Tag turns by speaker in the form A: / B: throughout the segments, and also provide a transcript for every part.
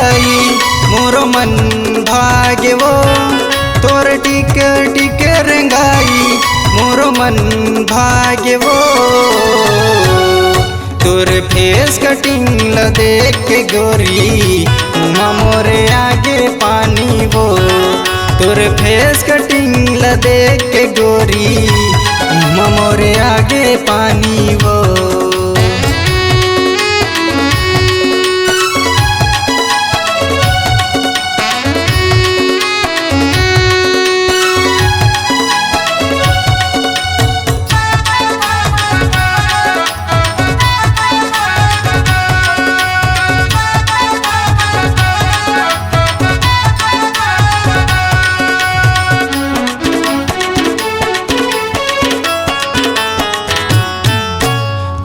A: रंगाई मोरो मन भाग्यवो तोर टिक टिक रंगाई मोरो मन भाग्यवो तोर फेस कटिंग ल देख के गोरी मोरे आगे पानी वो तोर फेस कटिंग ल देख के गोरी मोरे आगे पानी वो।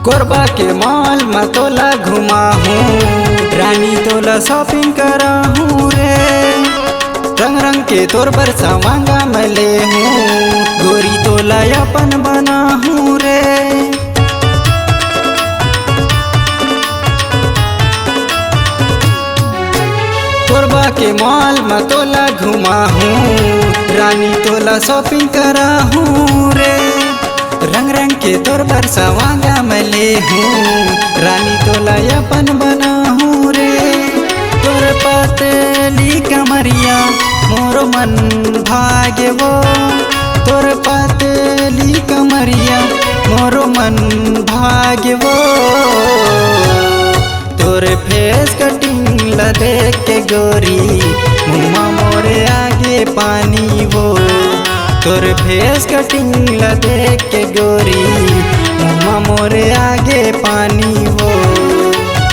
A: कोरबा के मॉल में तोला घुमा हूँ रानी तोला शॉपिंग करा हूँ रे रंग रंग के तोर बरसा मांगा मैं ले हूँ गोरी तोला अपन बना हूँ रे। कोरबा के मॉल में तोला घुमा हूँ रानी तोला शॉपिंग करा हूँ रे रंग रंग के तोर बरसा वांगा मैं ले हूँ रानी तोला अपन बना हूँ रे तोर पतली कमरिया मोरो मन भाग्यवो तोर पतली कमरिया मोरो मन भाग्यवो तोर फेस कटिंग ल देख के गोरी मुँह मोरे आगे पानी वो तोर फेस कटिंग ल देख के गोरी मुँह मोरे आगे पानी वो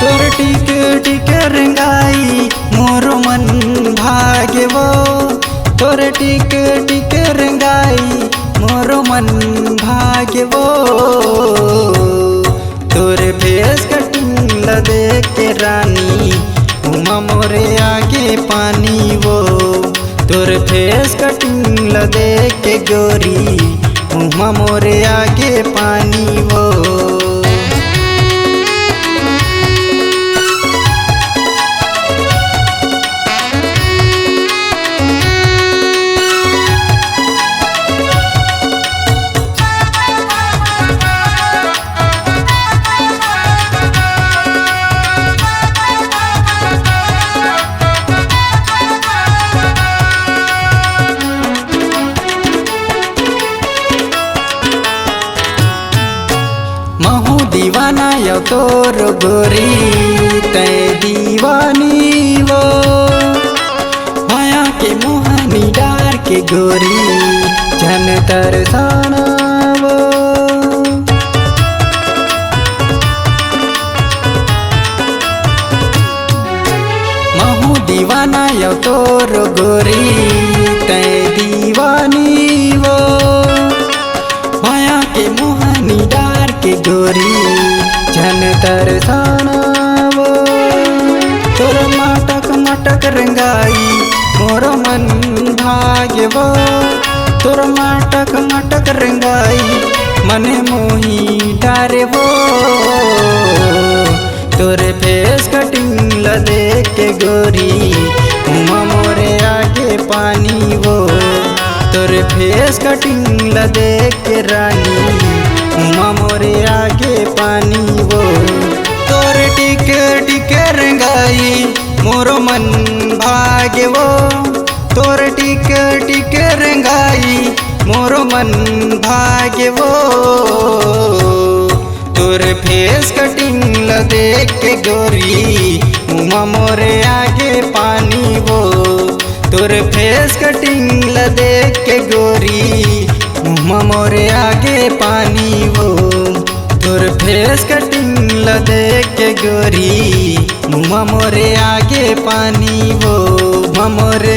A: तोर टिक टिक रंगाई मोरो मन भाग्यवो तोर टिक टिक रंगाई मोरो मन भाग्यवो तोर फेस कटिंग ल देख के रानी मुँह मोरे आगे पानी वो तोर फेस कटिंग ल देख के गोरी मुँह मोरे आगे पानी वो। महू दीवाना यो तोर गोरी तै दीवानी वो माया के मोहनी डार के गोरी जन तरसाना वो महू दीवाना यो तोर गोरी तै दीवानी वो माया के मोहनी डार के गोरी जन तरसाना वो तोर माटक मटक रंगाई मोरो मन भाग्यवो तोर माटक मटक रंगाई मने मोही डारे वो तोर फेस कटिंग ल देख के गोरी मुँह मोरे आगे पानी वो तोर फेस कटिंग ल देख के रानी मुँह मोरे आगे पानी वो तोर टिक टिक रंगाई मोरो मन भाग्यवो तोर टिक टिक रंगाई मोरो मन भाग्यवो तोर फेस कटिंग ल देख के गोरी मुँह मोरे आगे पानी वो तोर फेस कटिंग ल देख के गोरी मुँह मोरे आगे पानी वो तोर फेस कटिंग ल देख के गोरी मुँह मोरे आगे पानी वो मोरे